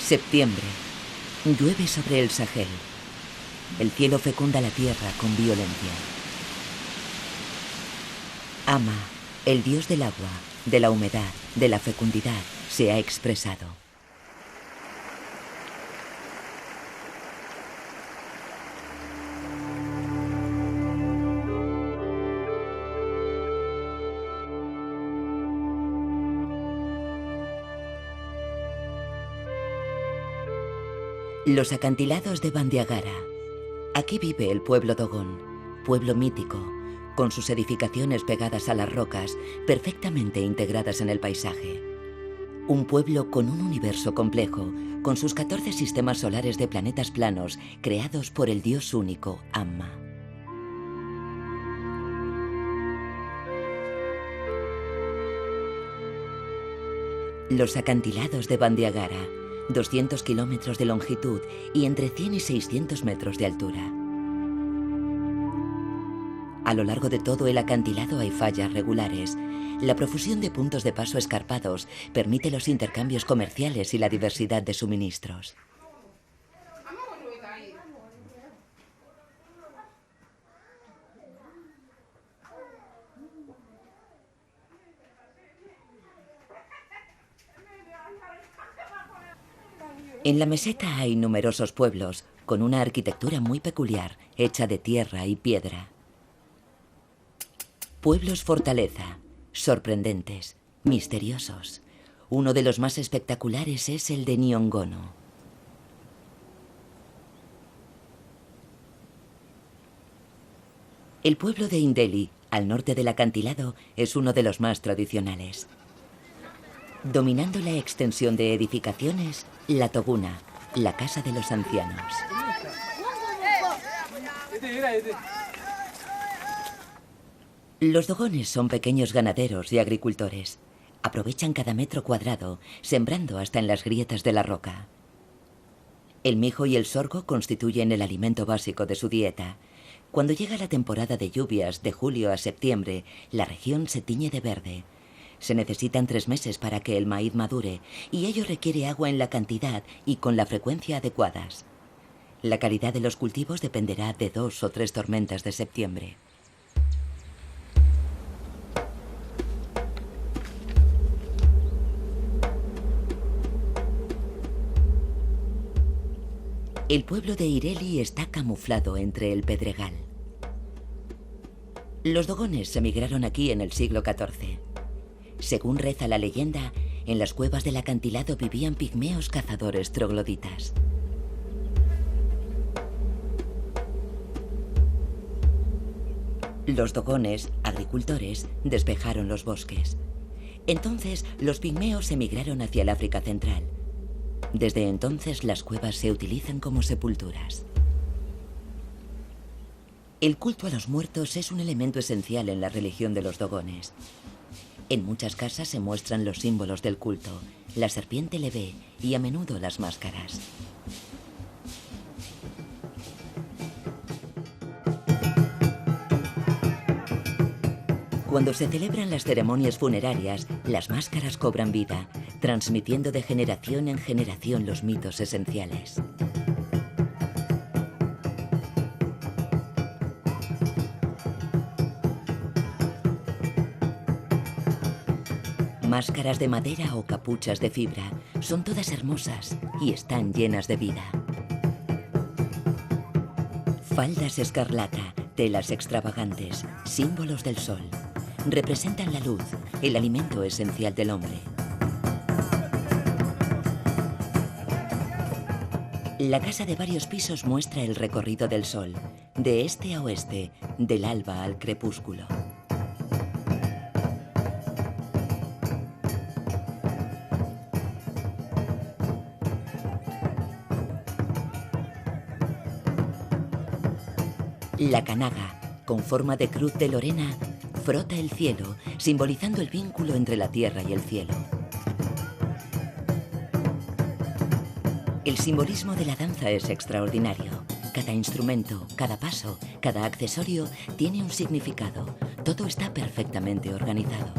Septiembre. Llueve sobre el Sahel. El cielo fecunda la tierra con violencia. Ama, el dios del agua, de la humedad, de la fecundidad, se ha expresado. Los acantilados de Bandiagara. Aquí vive el pueblo Dogon, pueblo mítico, con sus edificaciones pegadas a las rocas, perfectamente integradas en el paisaje. Un pueblo con un universo complejo, con sus 14 sistemas solares de planetas planos creados por el dios único, Amma. Los acantilados de Bandiagara. 200 kilómetros de longitud y entre 100 y 600 metros de altura. A lo largo de todo el acantilado hay fallas regulares. La profusión de puntos de paso escarpados permite los intercambios comerciales y la diversidad de suministros. En la meseta hay numerosos pueblos, con una arquitectura muy peculiar, hecha de tierra y piedra. Pueblos fortaleza, sorprendentes, misteriosos. Uno de los más espectaculares es el de Nyongono. El pueblo de Indeli, al norte del acantilado, es uno de los más tradicionales. Dominando la extensión de edificaciones, la Toguna, la casa de los ancianos. Los dogones son pequeños ganaderos y agricultores. Aprovechan cada metro cuadrado, sembrando hasta en las grietas de la roca. El mijo y el sorgo constituyen el alimento básico de su dieta. Cuando llega la temporada de lluvias, de julio a septiembre, la región se tiñe de verde. Se necesitan 3 meses para que el maíz madure y ello requiere agua en la cantidad y con la frecuencia adecuadas. La calidad de los cultivos dependerá de 2 o 3 tormentas de septiembre. El pueblo de Ireli está camuflado entre el pedregal. Los dogones emigraron aquí en el siglo XIV. Según reza la leyenda, en las cuevas del acantilado vivían pigmeos cazadores trogloditas. Los dogones, agricultores, despejaron los bosques. Entonces, los pigmeos emigraron hacia el África Central. Desde entonces, las cuevas se utilizan como sepulturas. El culto a los muertos es un elemento esencial en la religión de los dogones. En muchas casas se muestran los símbolos del culto, la serpiente levé y a menudo las máscaras. Cuando se celebran las ceremonias funerarias, las máscaras cobran vida, transmitiendo de generación en generación los mitos esenciales. Máscaras de madera o capuchas de fibra, son todas hermosas y están llenas de vida. Faldas escarlata, telas extravagantes, símbolos del sol. Representan la luz, el alimento esencial del hombre. La casa de varios pisos muestra el recorrido del sol, de este a oeste, del alba al crepúsculo. La canaga, con forma de cruz de Lorena, frota el cielo, simbolizando el vínculo entre la tierra y el cielo. El simbolismo de la danza es extraordinario. Cada instrumento, cada paso, cada accesorio tiene un significado. Todo está perfectamente organizado.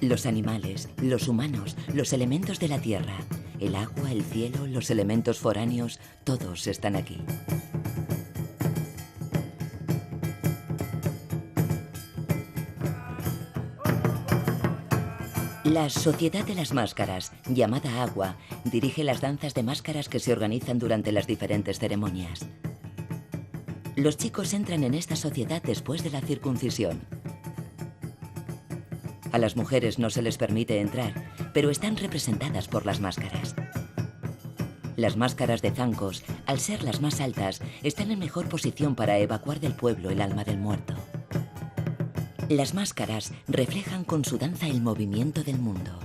Los animales, los humanos, los elementos de la tierra, el agua, el cielo, los elementos foráneos, todos están aquí. La Sociedad de las Máscaras, llamada Agua, dirige las danzas de máscaras que se organizan durante las diferentes ceremonias. Los chicos entran en esta sociedad después de la circuncisión. A las mujeres no se les permite entrar, pero están representadas por las máscaras. Las máscaras de zancos, al ser las más altas, están en mejor posición para evacuar del pueblo el alma del muerto. Las máscaras reflejan con su danza el movimiento del mundo.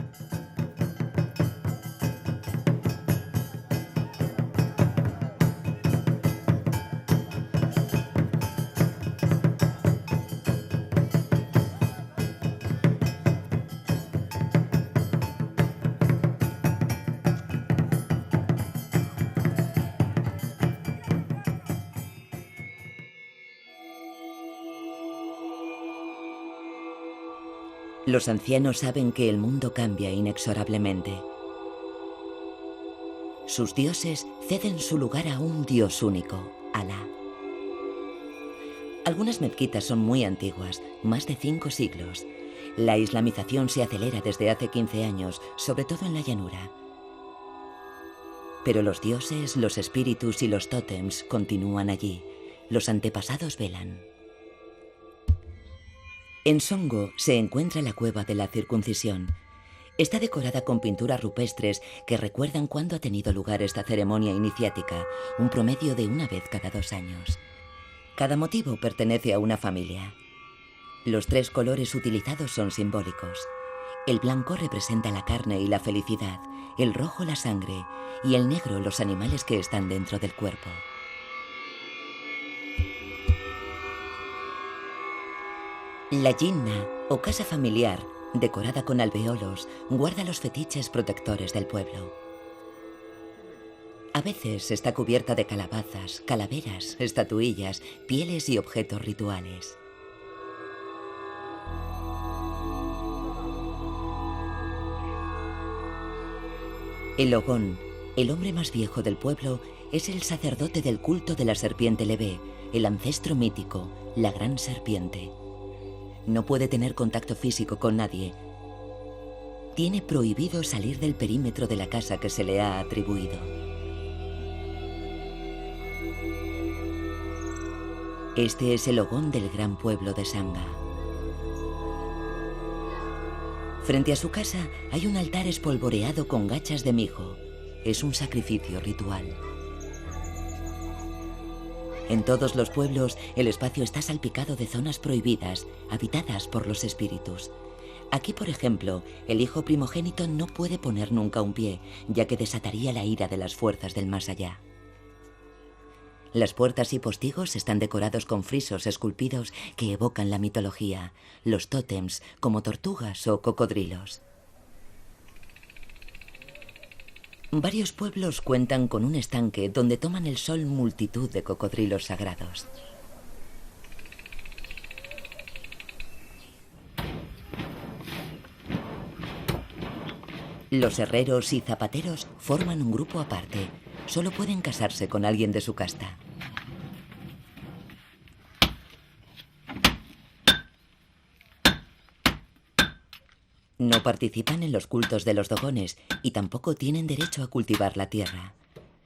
Los ancianos saben que el mundo cambia inexorablemente. Sus dioses ceden su lugar a un dios único, Alá. Algunas mezquitas son muy antiguas, más de 5 siglos. La islamización se acelera desde hace 15 años, sobre todo en la llanura. Pero los dioses, los espíritus y los tótems continúan allí. Los antepasados velan. En Songo se encuentra la cueva de la circuncisión. Está decorada con pinturas rupestres que recuerdan cuándo ha tenido lugar esta ceremonia iniciática, un promedio de una vez cada 2 años. Cada motivo pertenece a una familia. Los 3 colores utilizados son simbólicos. El blanco representa la carne y la felicidad, el rojo la sangre y el negro los animales que están dentro del cuerpo. La Jinna, o casa familiar, decorada con alveolos, guarda los fetiches protectores del pueblo. A veces está cubierta de calabazas, calaveras, estatuillas, pieles y objetos rituales. El Ogón, el hombre más viejo del pueblo, es el sacerdote del culto de la serpiente Lebé, el ancestro mítico, la gran serpiente. No puede tener contacto físico con nadie. Tiene prohibido salir del perímetro de la casa que se le ha atribuido. Este es el Ogón del gran pueblo de Sangha. Frente a su casa hay un altar espolvoreado con gachas de mijo. Es un sacrificio ritual. En todos los pueblos, el espacio está salpicado de zonas prohibidas, habitadas por los espíritus. Aquí, por ejemplo, el hijo primogénito no puede poner nunca un pie, ya que desataría la ira de las fuerzas del más allá. Las puertas y postigos están decorados con frisos esculpidos que evocan la mitología, los tótems, como tortugas o cocodrilos. Varios pueblos cuentan con un estanque donde toman el sol multitud de cocodrilos sagrados. Los herreros y zapateros forman un grupo aparte. Solo pueden casarse con alguien de su casta. No participan en los cultos de los dogones y tampoco tienen derecho a cultivar la tierra.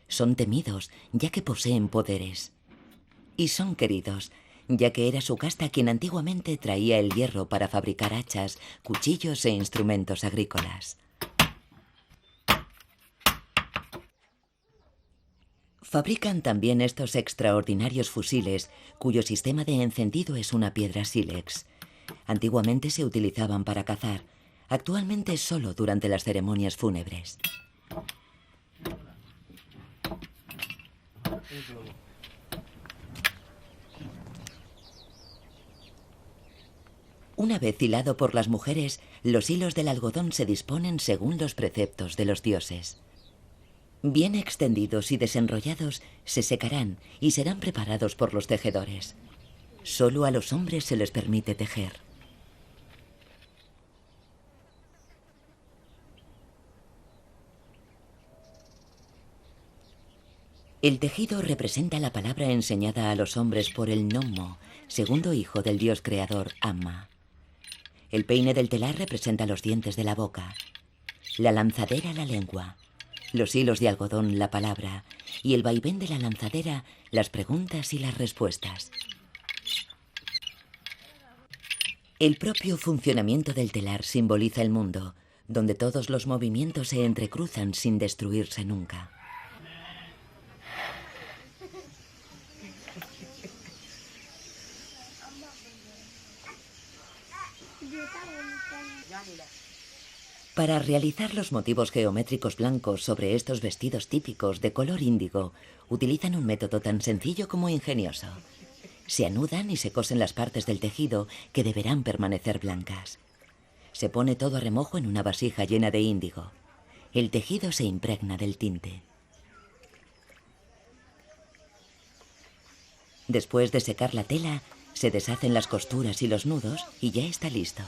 Son temidos, ya que poseen poderes. Y son queridos, ya que era su casta quien antiguamente traía el hierro para fabricar hachas, cuchillos e instrumentos agrícolas. Fabrican también estos extraordinarios fusiles, cuyo sistema de encendido es una piedra sílex. Antiguamente se utilizaban para cazar, actualmente solo durante las ceremonias fúnebres. Una vez hilado por las mujeres, los hilos del algodón se disponen según los preceptos de los dioses. Bien extendidos y desenrollados, se secarán y serán preparados por los tejedores. Solo a los hombres se les permite tejer. El tejido representa la palabra enseñada a los hombres por el Nommo, segundo hijo del dios creador Amma. El peine del telar representa los dientes de la boca, la lanzadera la lengua, los hilos de algodón la palabra y el vaivén de la lanzadera las preguntas y las respuestas. El propio funcionamiento del telar simboliza el mundo, donde todos los movimientos se entrecruzan sin destruirse nunca. Para realizar los motivos geométricos blancos sobre estos vestidos típicos de color índigo, utilizan un método tan sencillo como ingenioso. Se anudan y se cosen las partes del tejido que deberán permanecer blancas. Se pone todo a remojo en una vasija llena de índigo. El tejido se impregna del tinte. Después de secar la tela, se deshacen las costuras y los nudos y ya está listo.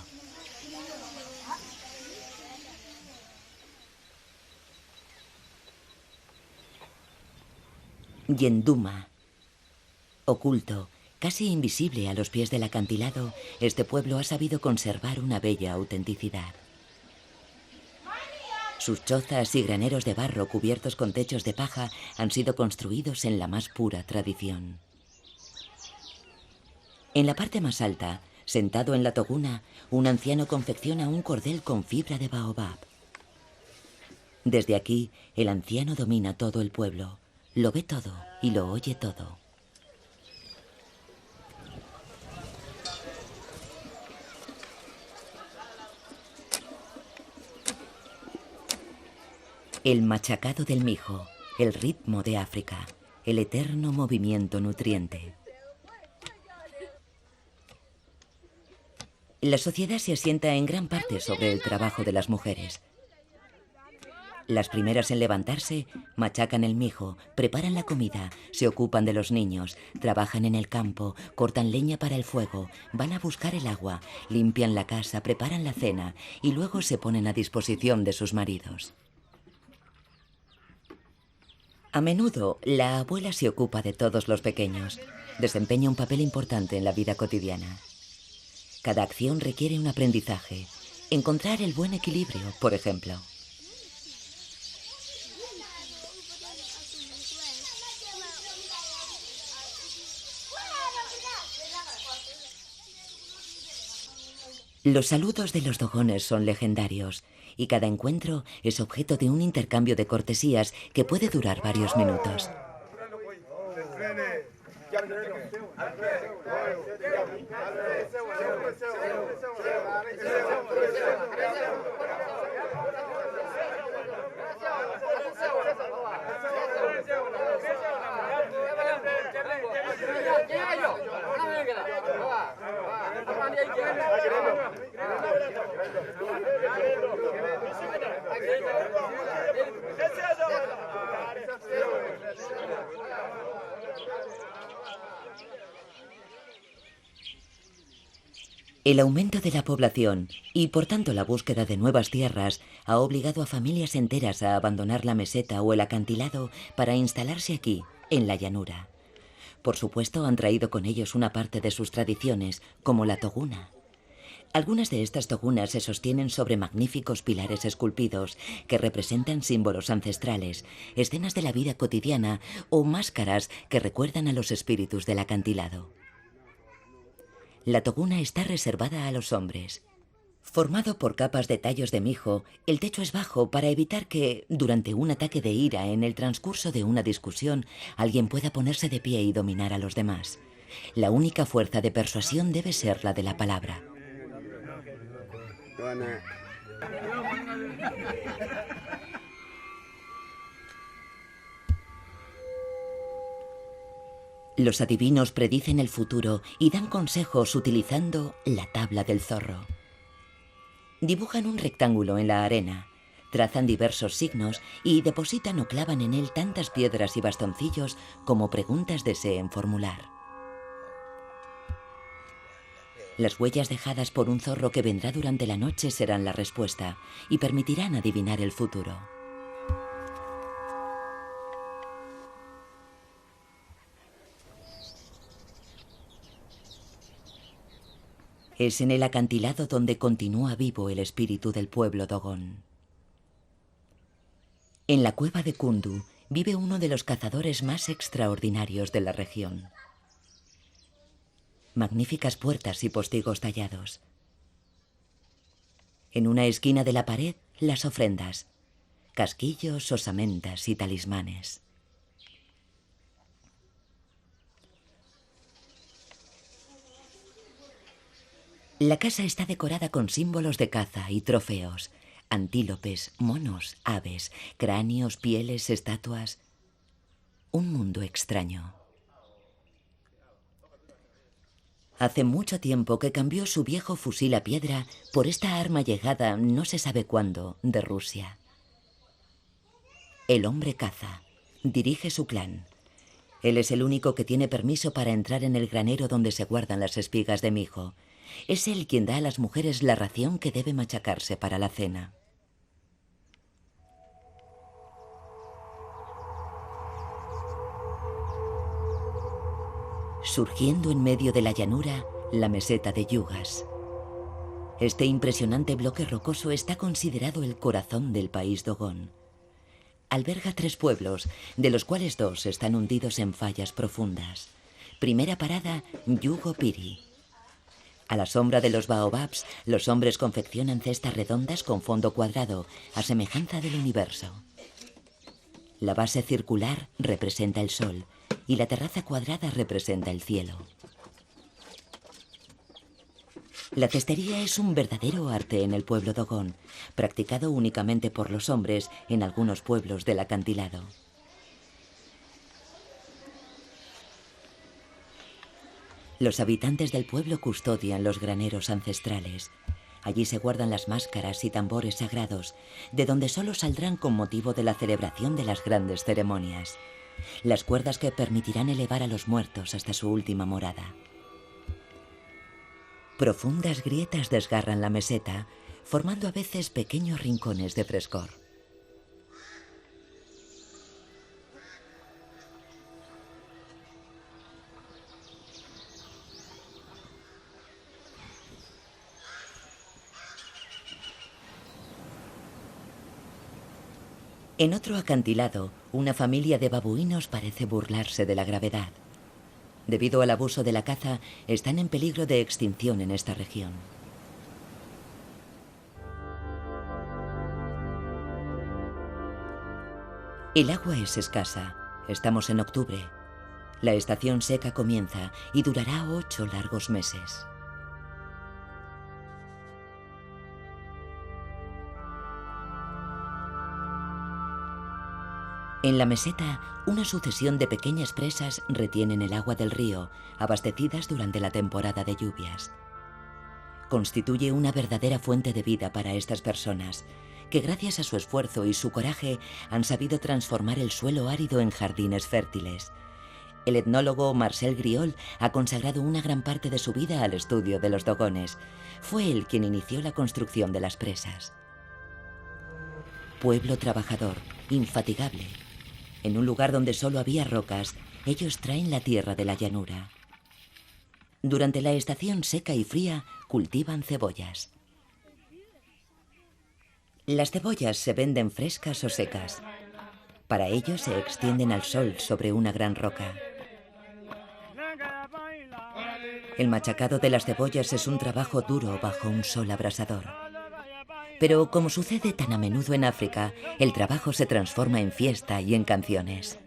Yenduma. Oculto, casi invisible a los pies del acantilado, este pueblo ha sabido conservar una bella autenticidad. Sus chozas y graneros de barro cubiertos con techos de paja han sido construidos en la más pura tradición. En la parte más alta, sentado en la toguna, un anciano confecciona un cordel con fibra de baobab. Desde aquí, el anciano domina todo el pueblo. Lo ve todo y lo oye todo. El machacado del mijo, el ritmo de África, el eterno movimiento nutriente. La sociedad se asienta en gran parte sobre el trabajo de las mujeres. Las primeras en levantarse, machacan el mijo, preparan la comida, se ocupan de los niños, trabajan en el campo, cortan leña para el fuego, van a buscar el agua, limpian la casa, preparan la cena y luego se ponen a disposición de sus maridos. A menudo, la abuela se ocupa de todos los pequeños. Desempeña un papel importante en la vida cotidiana. Cada acción requiere un aprendizaje. Encontrar el buen equilibrio, por ejemplo. Los saludos de los dogones son legendarios y cada encuentro es objeto de un intercambio de cortesías que puede durar varios minutos. El aumento de la población y, por tanto, la búsqueda de nuevas tierras ha obligado a familias enteras a abandonar la meseta o el acantilado para instalarse aquí, en la llanura. Por supuesto, han traído con ellos una parte de sus tradiciones, como la toguna. Algunas de estas togunas se sostienen sobre magníficos pilares esculpidos que representan símbolos ancestrales, escenas de la vida cotidiana o máscaras que recuerdan a los espíritus del acantilado. La toguna está reservada a los hombres. Formado por capas de tallos de mijo, el techo es bajo para evitar que, durante un ataque de ira en el transcurso de una discusión, alguien pueda ponerse de pie y dominar a los demás. La única fuerza de persuasión debe ser la de la palabra. Los adivinos predicen el futuro y dan consejos utilizando la tabla del zorro. Dibujan un rectángulo en la arena, trazan diversos signos y depositan o clavan en él tantas piedras y bastoncillos como preguntas deseen formular. Las huellas dejadas por un zorro que vendrá durante la noche serán la respuesta y permitirán adivinar el futuro. Es en el acantilado donde continúa vivo el espíritu del pueblo Dogon. En la cueva de Kundu vive uno de los cazadores más extraordinarios de la región. Magníficas puertas y postigos tallados. En una esquina de la pared, las ofrendas. Casquillos, osamentas y talismanes. La casa está decorada con símbolos de caza y trofeos. Antílopes, monos, aves, cráneos, pieles, estatuas. Un mundo extraño. Hace mucho tiempo que cambió su viejo fusil a piedra por esta arma llegada, no se sabe cuándo, de Rusia. El hombre caza. Dirige su clan. Él es el único que tiene permiso para entrar en el granero donde se guardan las espigas de mijo. Es él quien da a las mujeres la ración que debe machacarse para la cena. Surgiendo en medio de la llanura, la meseta de Yugas. Este impresionante bloque rocoso está considerado el corazón del país Dogon. Alberga 3 pueblos, de los cuales 2 están hundidos en fallas profundas. Primera parada, Yugo Piri. A la sombra de los baobabs, los hombres confeccionan cestas redondas con fondo cuadrado, a semejanza del universo. La base circular representa el sol y la terraza cuadrada representa el cielo. La cestería es un verdadero arte en el pueblo Dogon, practicado únicamente por los hombres en algunos pueblos del acantilado. Los habitantes del pueblo custodian los graneros ancestrales. Allí se guardan las máscaras y tambores sagrados, de donde solo saldrán con motivo de la celebración de las grandes ceremonias. Las cuerdas que permitirán elevar a los muertos hasta su última morada. Profundas grietas desgarran la meseta, formando a veces pequeños rincones de frescor. En otro acantilado, una familia de babuinos parece burlarse de la gravedad. Debido al abuso de la caza, están en peligro de extinción en esta región. El agua es escasa. Estamos en octubre. La estación seca comienza y durará 8 largos meses. En la meseta, una sucesión de pequeñas presas retienen el agua del río, abastecidas durante la temporada de lluvias. Constituye una verdadera fuente de vida para estas personas, que gracias a su esfuerzo y su coraje han sabido transformar el suelo árido en jardines fértiles. El etnólogo Marcel Griol ha consagrado una gran parte de su vida al estudio de los dogones. Fue él quien inició la construcción de las presas. Pueblo trabajador, infatigable. En un lugar donde solo había rocas, ellos traen la tierra de la llanura. Durante la estación seca y fría, cultivan cebollas. Las cebollas se venden frescas o secas. Para ello se extienden al sol sobre una gran roca. El machacado de las cebollas es un trabajo duro bajo un sol abrasador. Pero como sucede tan a menudo en África, el trabajo se transforma en fiesta y en canciones.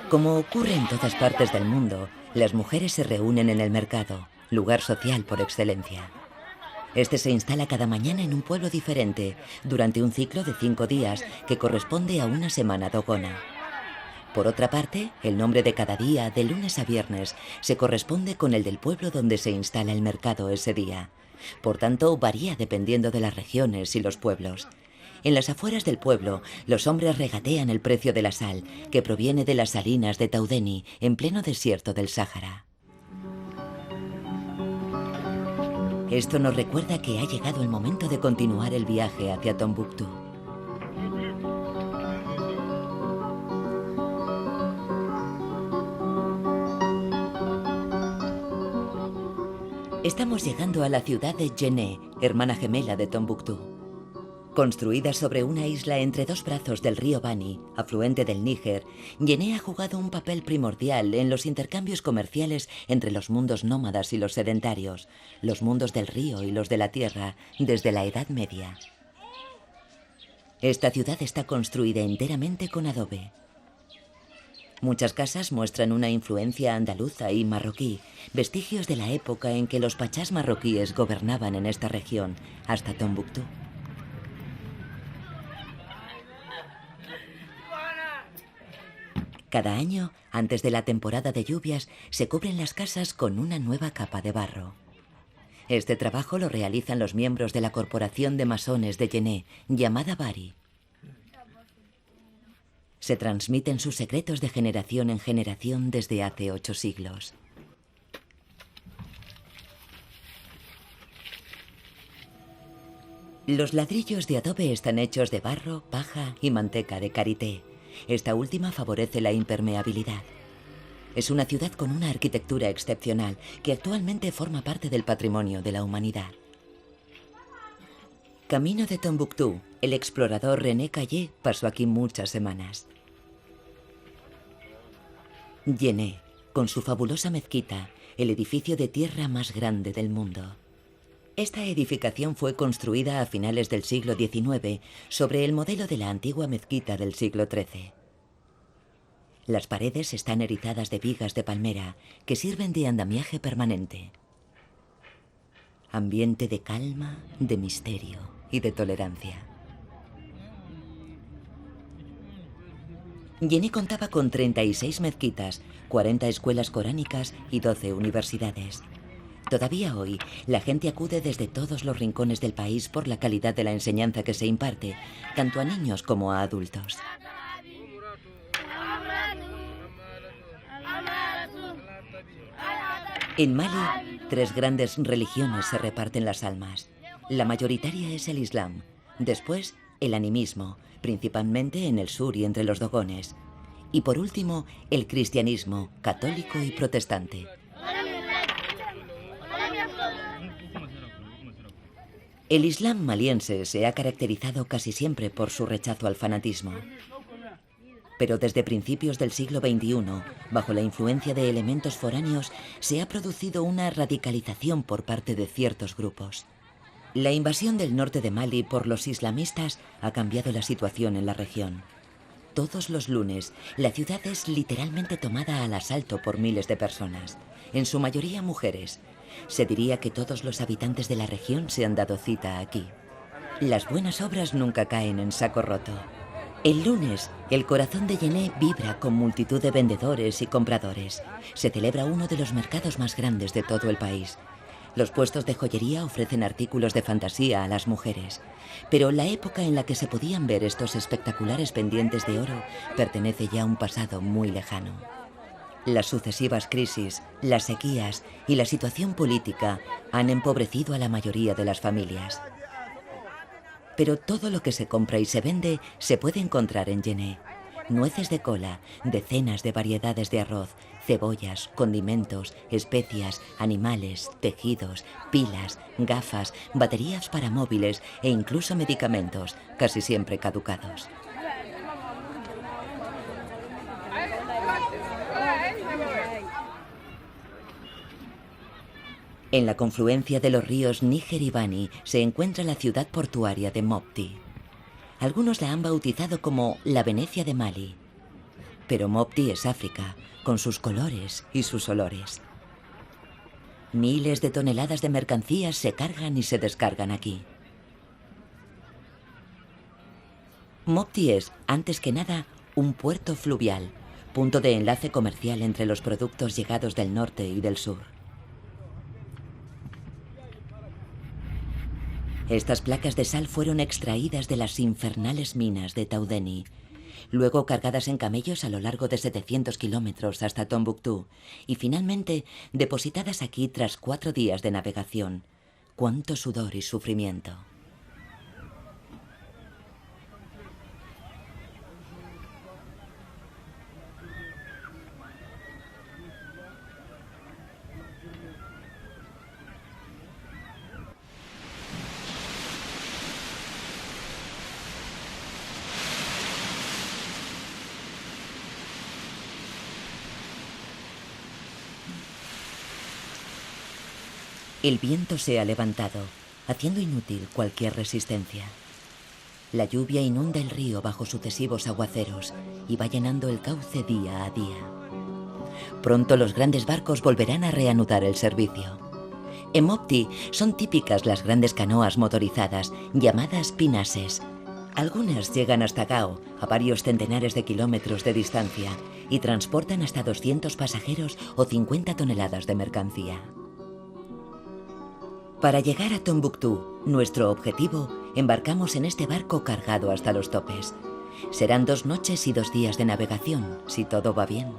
Como ocurre en todas partes del mundo, las mujeres se reúnen en el mercado, lugar social por excelencia. Este se instala cada mañana en un pueblo diferente, durante un ciclo de 5 días que corresponde a una semana dogona. Por otra parte, el nombre de cada día, de lunes a viernes, se corresponde con el del pueblo donde se instala el mercado ese día. Por tanto, varía dependiendo de las regiones y los pueblos. En las afueras del pueblo, los hombres regatean el precio de la sal, que proviene de las salinas de Taudeni, en pleno desierto del Sáhara. Esto nos recuerda que ha llegado el momento de continuar el viaje hacia Tombuctú. Estamos llegando a la ciudad de Djenné, hermana gemela de Tombuctú. Construida sobre una isla entre dos brazos del río Bani, afluente del Níger, Djenné ha jugado un papel primordial en los intercambios comerciales entre los mundos nómadas y los sedentarios, los mundos del río y los de la tierra, desde la Edad Media. Esta ciudad está construida enteramente con adobe. Muchas casas muestran una influencia andaluza y marroquí, vestigios de la época en que los pachás marroquíes gobernaban en esta región, hasta Tombuctú. Cada año, antes de la temporada de lluvias, se cubren las casas con una nueva capa de barro. Este trabajo lo realizan los miembros de la corporación de masones de Djenné, llamada Bari. Se transmiten sus secretos de generación en generación desde hace 8 siglos. Los ladrillos de adobe están hechos de barro, paja y manteca de karité. Esta última favorece la impermeabilidad. Es una ciudad con una arquitectura excepcional que actualmente forma parte del patrimonio de la humanidad. Camino de Tombuctú, el explorador René Caillé pasó aquí muchas semanas. Djenné, con su fabulosa mezquita, el edificio de tierra más grande del mundo. Esta edificación fue construida a finales del siglo XIX sobre el modelo de la antigua mezquita del siglo XIII. Las paredes están erizadas de vigas de palmera que sirven de andamiaje permanente. Ambiente de calma, de misterio y de tolerancia. Djenné contaba con 36 mezquitas, 40 escuelas coránicas y 12 universidades. Todavía hoy, la gente acude desde todos los rincones del país por la calidad de la enseñanza que se imparte, tanto a niños como a adultos. En Mali, 3 grandes religiones se reparten las almas. La mayoritaria es el Islam, después el animismo, principalmente en el sur y entre los dogones, y por último el cristianismo, católico y protestante. El Islam maliense se ha caracterizado casi siempre por su rechazo al fanatismo. Pero desde principios del siglo XXI, bajo la influencia de elementos foráneos, se ha producido una radicalización por parte de ciertos grupos. La invasión del norte de Mali por los islamistas ha cambiado la situación en la región. Todos los lunes, la ciudad es literalmente tomada al asalto por miles de personas, en su mayoría mujeres. Se diría que todos los habitantes de la región se han dado cita aquí. Las buenas obras nunca caen en saco roto. El lunes, el corazón de Djenné vibra con multitud de vendedores y compradores. Se celebra uno de los mercados más grandes de todo el país. Los puestos de joyería ofrecen artículos de fantasía a las mujeres. Pero la época en la que se podían ver estos espectaculares pendientes de oro pertenece ya a un pasado muy lejano. Las sucesivas crisis, las sequías y la situación política han empobrecido a la mayoría de las familias. Pero todo lo que se compra y se vende se puede encontrar en Djenné. Nueces de cola, decenas de variedades de arroz, cebollas, condimentos, especias, animales, tejidos, pilas, gafas, baterías para móviles e incluso medicamentos, casi siempre caducados. En la confluencia de los ríos Níger y Bani se encuentra la ciudad portuaria de Mopti. Algunos la han bautizado como la Venecia de Mali. Pero Mopti es África, con sus colores y sus olores. Miles de toneladas de mercancías se cargan y se descargan aquí. Mopti es, antes que nada, un puerto fluvial, punto de enlace comercial entre los productos llegados del norte y del sur. Estas placas de sal fueron extraídas de las infernales minas de Taudeni, luego cargadas en camellos a lo largo de 700 kilómetros hasta Tombuctú y finalmente depositadas aquí tras 4 días de navegación. ¡Cuánto sudor y sufrimiento! El viento se ha levantado, haciendo inútil cualquier resistencia. La lluvia inunda el río bajo sucesivos aguaceros y va llenando el cauce día a día. Pronto los grandes barcos volverán a reanudar el servicio. En Mopti son típicas las grandes canoas motorizadas, llamadas pinases. Algunas llegan hasta Gao, a varios centenares de kilómetros de distancia, y transportan hasta 200 pasajeros o 50 toneladas de mercancía. Para llegar a Tombuctú, nuestro objetivo, embarcamos en este barco cargado hasta los topes. Serán 2 noches y 2 días de navegación, si todo va bien.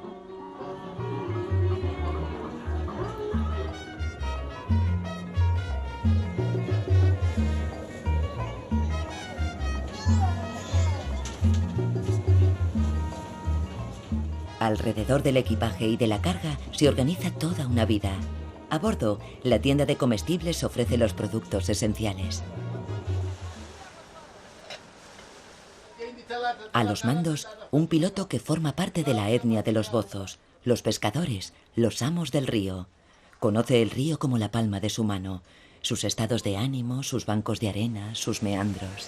Alrededor del equipaje y de la carga se organiza toda una vida. A bordo, la tienda de comestibles ofrece los productos esenciales. A los mandos, un piloto que forma parte de la etnia de los bozos, los pescadores, los amos del río. Conoce el río como la palma de su mano, sus estados de ánimo, sus bancos de arena, sus meandros.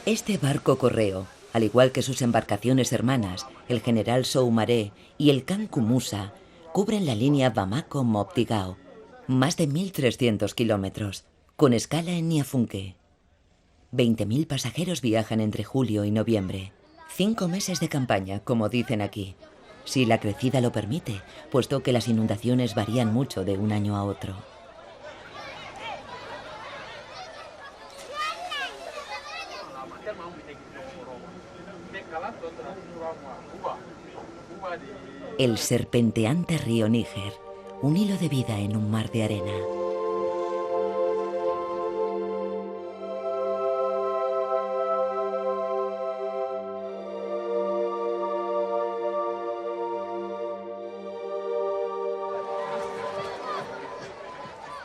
Este barco correo, al igual que sus embarcaciones hermanas, el General Soumaré y el Kanku Musa, cubren la línea Bamako-Mopti-Gao, más de 1.300 kilómetros, con escala en Niafunke. 20.000 pasajeros viajan entre julio y noviembre. 5 meses de campaña, como dicen aquí, si la crecida lo permite, puesto que las inundaciones varían mucho de un año a otro. El serpenteante río Níger, un hilo de vida en un mar de arena.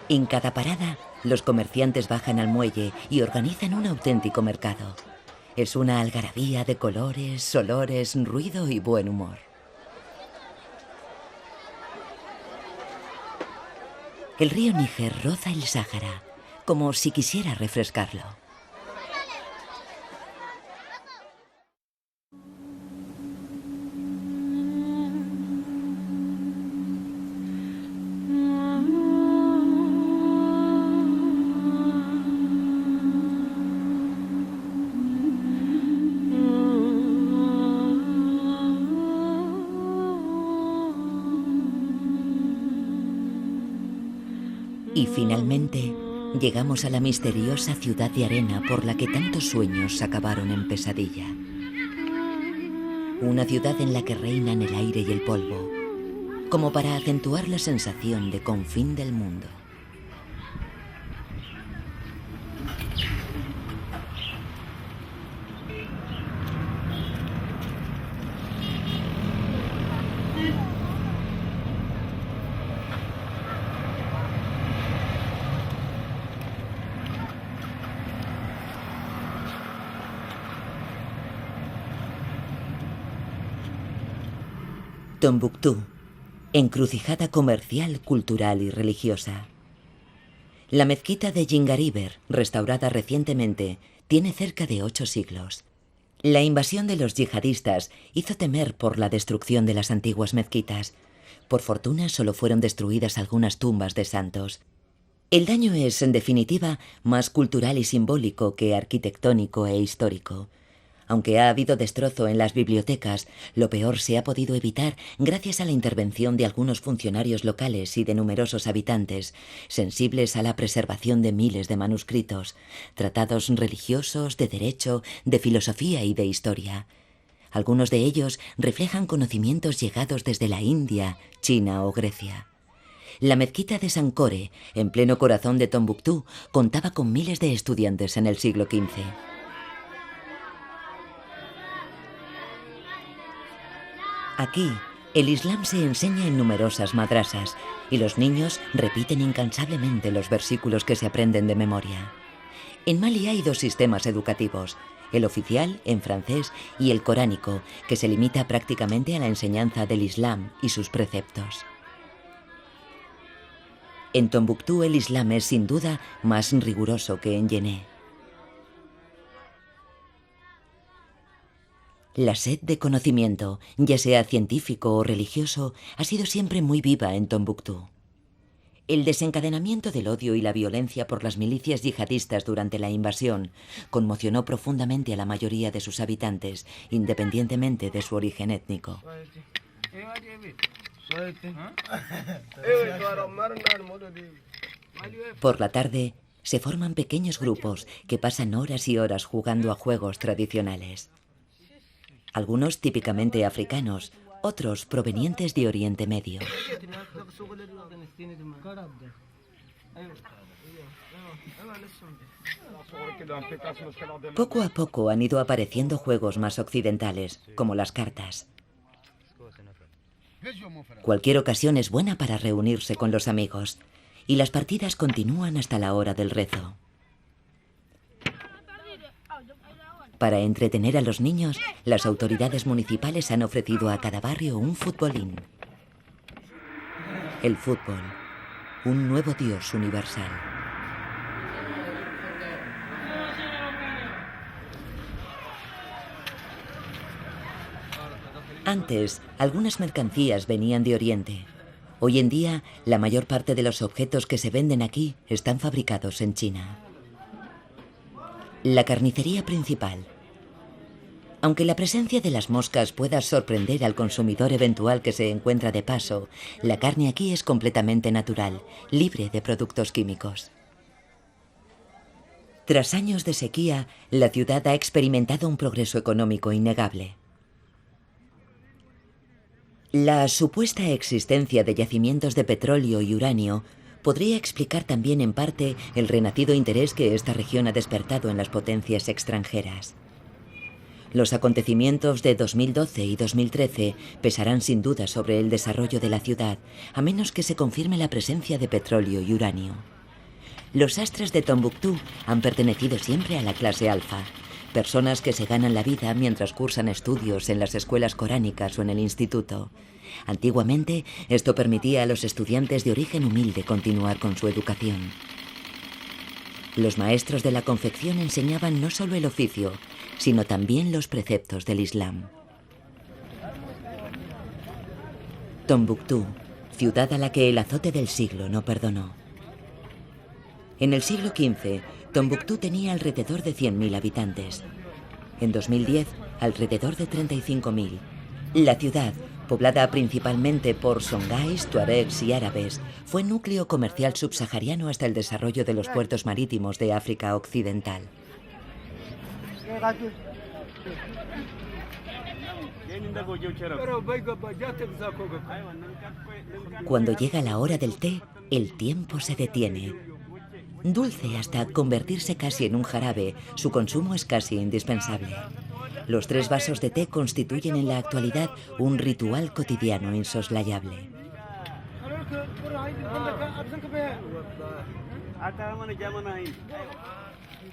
En cada parada, los comerciantes bajan al muelle y organizan un auténtico mercado. Es una algarabía de colores, olores, ruido y buen humor. El río Níger roza el Sáhara, como si quisiera refrescarlo. Y finalmente, llegamos a la misteriosa ciudad de arena por la que tantos sueños acabaron en pesadilla. Una ciudad en la que reinan el aire y el polvo, como para acentuar la sensación de confín del mundo. Tombuctú, encrucijada comercial, cultural y religiosa. La mezquita de Jingariber, restaurada recientemente, tiene cerca de 8 siglos. La invasión de los yihadistas hizo temer por la destrucción de las antiguas mezquitas. Por fortuna, solo fueron destruidas algunas tumbas de santos. El daño es, en definitiva, más cultural y simbólico que arquitectónico e histórico. Aunque ha habido destrozo en las bibliotecas, lo peor se ha podido evitar gracias a la intervención de algunos funcionarios locales y de numerosos habitantes, sensibles a la preservación de miles de manuscritos, tratados religiosos, de derecho, de filosofía y de historia. Algunos de ellos reflejan conocimientos llegados desde la India, China o Grecia. La mezquita de Sankore, en pleno corazón de Tombuctú, contaba con miles de estudiantes en el siglo XV. Aquí, el Islam se enseña en numerosas madrasas y los niños repiten incansablemente los versículos que se aprenden de memoria. En Mali hay dos sistemas educativos, el oficial, en francés, y el coránico, que se limita prácticamente a la enseñanza del Islam y sus preceptos. En Tombuctú el Islam es sin duda más riguroso que en Yené. La sed de conocimiento, ya sea científico o religioso, ha sido siempre muy viva en Tombuctú. El desencadenamiento del odio y la violencia por las milicias yihadistas durante la invasión conmocionó profundamente a la mayoría de sus habitantes, independientemente de su origen étnico. Por la tarde, se forman pequeños grupos que pasan horas y horas jugando a juegos tradicionales. Algunos típicamente africanos, otros provenientes de Oriente Medio. Poco a poco han ido apareciendo juegos más occidentales, como las cartas. Cualquier ocasión es buena para reunirse con los amigos, y las partidas continúan hasta la hora del rezo. Para entretener a los niños, las autoridades municipales han ofrecido a cada barrio un futbolín. El fútbol, un nuevo dios universal. Antes, algunas mercancías venían de Oriente. Hoy en día, la mayor parte de los objetos que se venden aquí están fabricados en China. La carnicería principal. Aunque la presencia de las moscas pueda sorprender al consumidor eventual que se encuentra de paso, la carne aquí es completamente natural, libre de productos químicos. Tras años de sequía, la ciudad ha experimentado un progreso económico innegable. La supuesta existencia de yacimientos de petróleo y uranio podría explicar también en parte el renacido interés que esta región ha despertado en las potencias extranjeras. Los acontecimientos de 2012 y 2013 pesarán sin duda sobre el desarrollo de la ciudad, a menos que se confirme la presencia de petróleo y uranio. Los sastres de Tombuctú han pertenecido siempre a la clase alfa, personas que se ganan la vida mientras cursan estudios en las escuelas coránicas o en el instituto. Antiguamente, esto permitía a los estudiantes de origen humilde continuar con su educación. Los maestros de la confección enseñaban no solo el oficio, sino también los preceptos del Islam. Tombuctú, ciudad a la que el azote del siglo no perdonó. En el siglo XV, Tombuctú tenía alrededor de 100.000 habitantes. En 2010, alrededor de 35.000. La ciudad, poblada principalmente por songhais, tuaregs y árabes, fue núcleo comercial subsahariano hasta el desarrollo de los puertos marítimos de África Occidental. Cuando llega la hora del té, el tiempo se detiene. Dulce hasta convertirse casi en un jarabe, su consumo es casi indispensable. Los 3 vasos de té constituyen en la actualidad un ritual cotidiano insoslayable.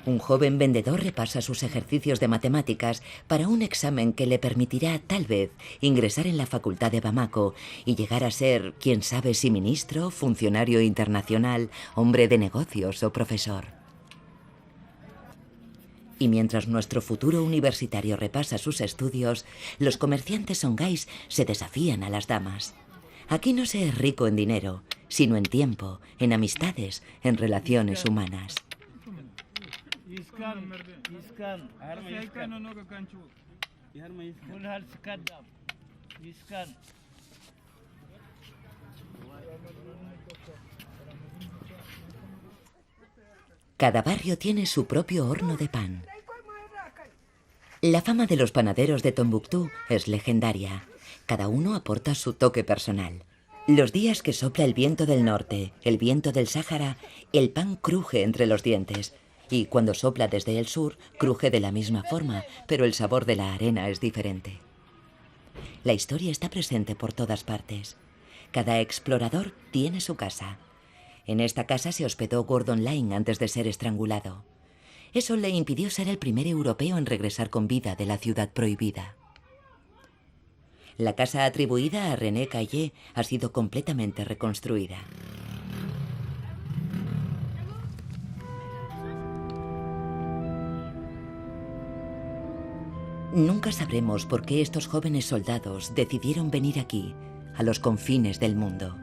Un joven vendedor repasa sus ejercicios de matemáticas para un examen que le permitirá, tal vez, ingresar en la facultad de Bamako y llegar a ser, quién sabe si ministro, funcionario internacional, hombre de negocios o profesor. Y mientras nuestro futuro universitario repasa sus estudios, los comerciantes songhais se desafían a las damas. Aquí no se es rico en dinero, sino en tiempo, en amistades, en relaciones humanas. Cada barrio tiene su propio horno de pan. La fama de los panaderos de Tombuctú es legendaria. Cada uno aporta su toque personal. Los días que sopla el viento del norte, el viento del Sáhara, el pan cruje entre los dientes. Y cuando sopla desde el sur, cruje de la misma forma, pero el sabor de la arena es diferente. La historia está presente por todas partes. Cada explorador tiene su casa. En esta casa se hospedó Gordon Lyne antes de ser estrangulado. Eso le impidió ser el primer europeo en regresar con vida de la ciudad prohibida. La casa atribuida a René Caillé ha sido completamente reconstruida. Nunca sabremos por qué estos jóvenes soldados decidieron venir aquí, a los confines del mundo,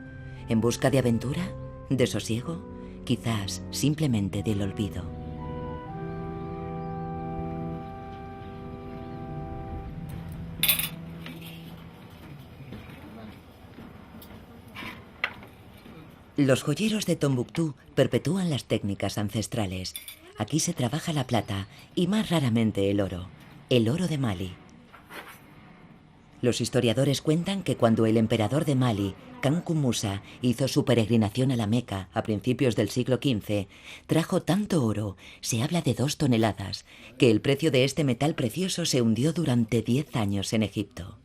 en busca de aventura, de sosiego, quizás simplemente del olvido. Los joyeros de Tombuctú perpetúan las técnicas ancestrales. Aquí se trabaja la plata y más raramente el oro de Mali. Los historiadores cuentan que cuando el emperador de Mali, Kanku Musa, hizo su peregrinación a la Meca a principios del siglo XV, trajo tanto oro, se habla de 2 toneladas, que el precio de este metal precioso se hundió durante 10 años en Egipto.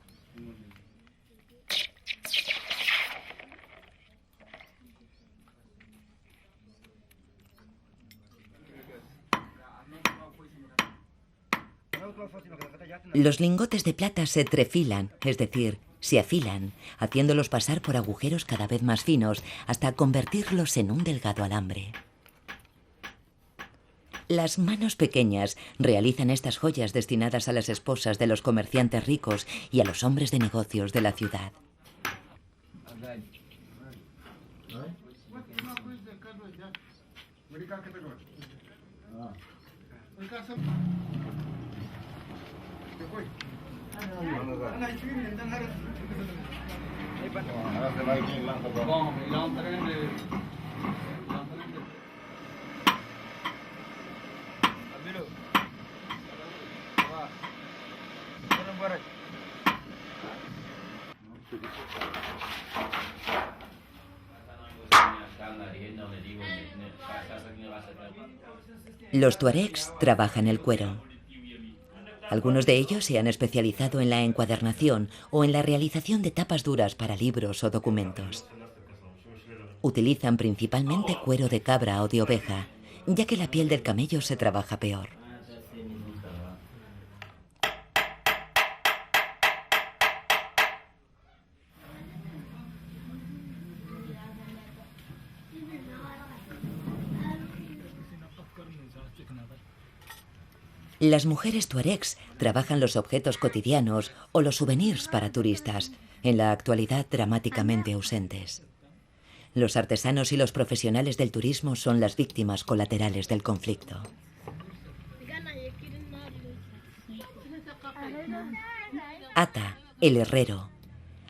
Los lingotes de plata se trefilan, es decir, se afilan, haciéndolos pasar por agujeros cada vez más finos hasta convertirlos en un delgado alambre. Las manos pequeñas realizan estas joyas destinadas a las esposas de los comerciantes ricos y a los hombres de negocios de la ciudad. Los tuaregs trabajan el cuero. Algunos de ellos se han especializado en la encuadernación o en la realización de tapas duras para libros o documentos. Utilizan principalmente cuero de cabra o de oveja, ya que la piel del camello se trabaja peor. Las mujeres tuaregs trabajan los objetos cotidianos o los souvenirs para turistas, en la actualidad dramáticamente ausentes. Los artesanos y los profesionales del turismo son las víctimas colaterales del conflicto. Ata, el herrero.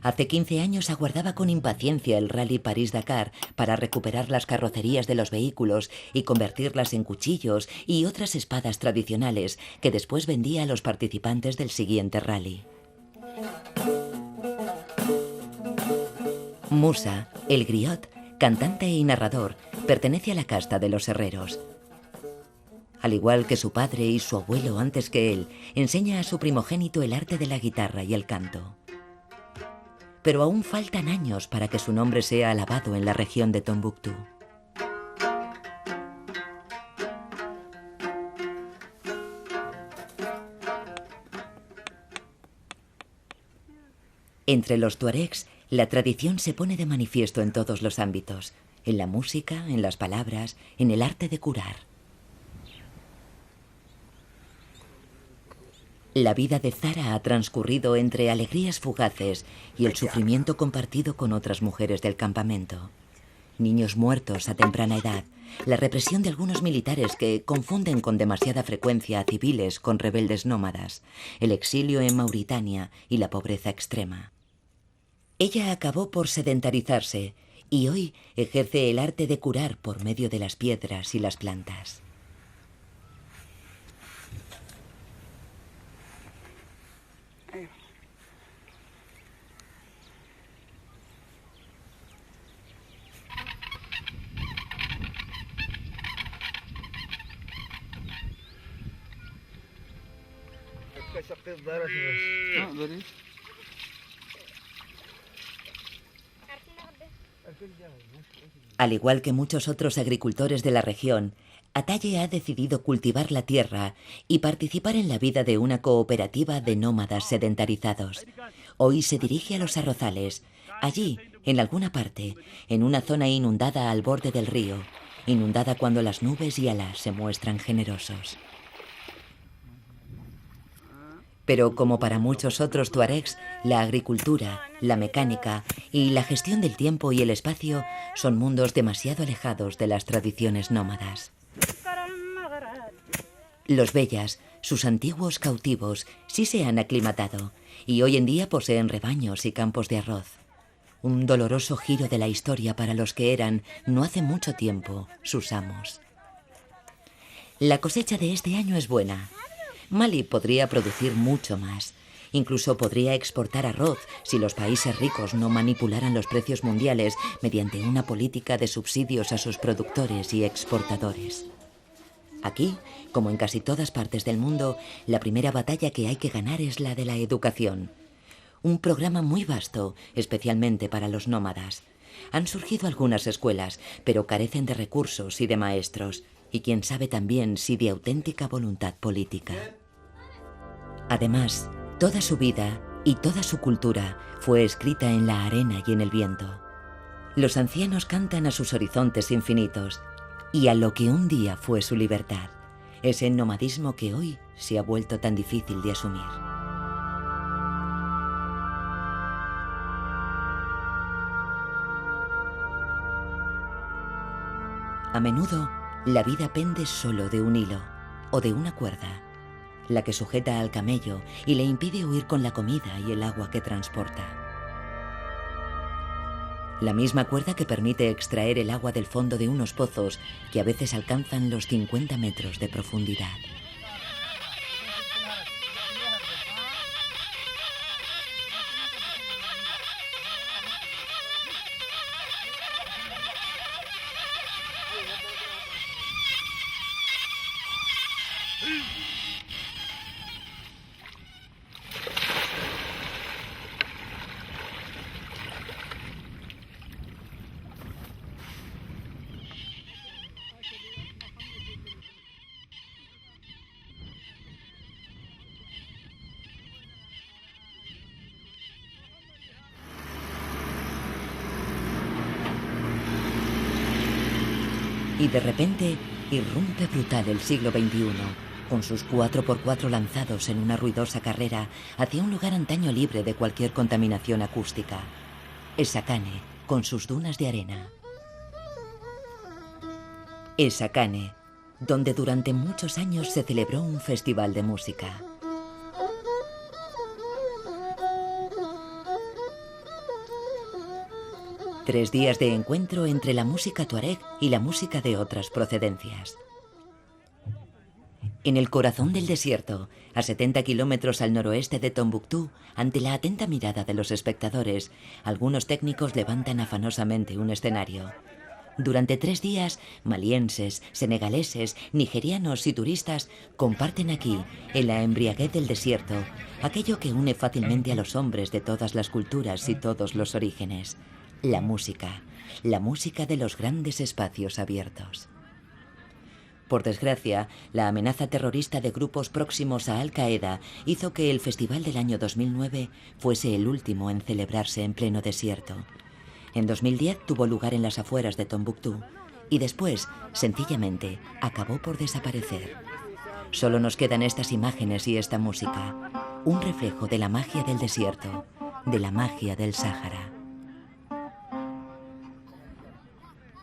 Hace 15 años aguardaba con impaciencia el Rally París-Dakar para recuperar las carrocerías de los vehículos y convertirlas en cuchillos y otras espadas tradicionales que después vendía a los participantes del siguiente rally. Musa, el griot, cantante y narrador, pertenece a la casta de los herreros. Al igual que su padre y su abuelo antes que él, enseña a su primogénito el arte de la guitarra y el canto. Pero aún faltan años para que su nombre sea alabado en la región de Tombuctú. Entre los tuaregs, la tradición se pone de manifiesto en todos los ámbitos, en la música, en las palabras, en el arte de curar. La vida de Zara ha transcurrido entre alegrías fugaces y el sufrimiento compartido con otras mujeres del campamento. Niños muertos a temprana edad, la represión de algunos militares que confunden con demasiada frecuencia a civiles con rebeldes nómadas, el exilio en Mauritania y la pobreza extrema. Ella acabó por sedentarizarse y hoy ejerce el arte de curar por medio de las piedras y las plantas. Al igual que muchos otros agricultores de la región, Ataye ha decidido cultivar la tierra y participar en la vida de una cooperativa de nómadas sedentarizados. Hoy se dirige a los arrozales, allí, en alguna parte, en una zona inundada al borde del río, inundada cuando las nubes y alas se muestran generosos. Pero como para muchos otros tuaregs, la agricultura, la mecánica y la gestión del tiempo y el espacio son mundos demasiado alejados de las tradiciones nómadas. Los Bellas, sus antiguos cautivos, sí se han aclimatado y hoy en día poseen rebaños y campos de arroz. Un doloroso giro de la historia para los que eran, no hace mucho tiempo, sus amos. La cosecha de este año es buena. Mali podría producir mucho más. Incluso podría exportar arroz si los países ricos no manipularan los precios mundiales mediante una política de subsidios a sus productores y exportadores. Aquí, como en casi todas partes del mundo, la primera batalla que hay que ganar es la de la educación. Un programa muy vasto, especialmente para los nómadas. Han surgido algunas escuelas, pero carecen de recursos y de maestros, y quién sabe también si de auténtica voluntad política. Además, toda su vida y toda su cultura fue escrita en la arena y en el viento. Los ancianos cantan a sus horizontes infinitos y a lo que un día fue su libertad, ese nomadismo que hoy se ha vuelto tan difícil de asumir. A menudo, la vida pende solo de un hilo o de una cuerda, la que sujeta al camello y le impide huir con la comida y el agua que transporta. La misma cuerda que permite extraer el agua del fondo de unos pozos que a veces alcanzan los 50 metros de profundidad. Y de repente irrumpe brutal el siglo XXI, con sus 4x4 lanzados en una ruidosa carrera hacia un lugar antaño libre de cualquier contaminación acústica. Essakane, con sus dunas de arena. Essakane, donde durante muchos años se celebró un festival de música. Tres días de encuentro entre la música tuareg y la música de otras procedencias. En el corazón del desierto, a 70 kilómetros al noroeste de Tombuctú, ante la atenta mirada de los espectadores, algunos técnicos levantan afanosamente un escenario. Durante 3 días, malienses, senegaleses, nigerianos y turistas comparten aquí, en la embriaguez del desierto, aquello que une fácilmente a los hombres de todas las culturas y todos los orígenes. La música de los grandes espacios abiertos. Por desgracia, la amenaza terrorista de grupos próximos a Al-Qaeda hizo que el festival del año 2009 fuese el último en celebrarse en pleno desierto. En 2010 tuvo lugar en las afueras de Tombuctú y después, sencillamente, acabó por desaparecer. Solo nos quedan estas imágenes y esta música, un reflejo de la magia del desierto, de la magia del Sáhara.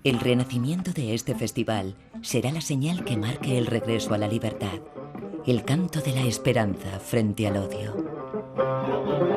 El renacimiento de este festival será la señal que marque el regreso a la libertad, el canto de la esperanza frente al odio.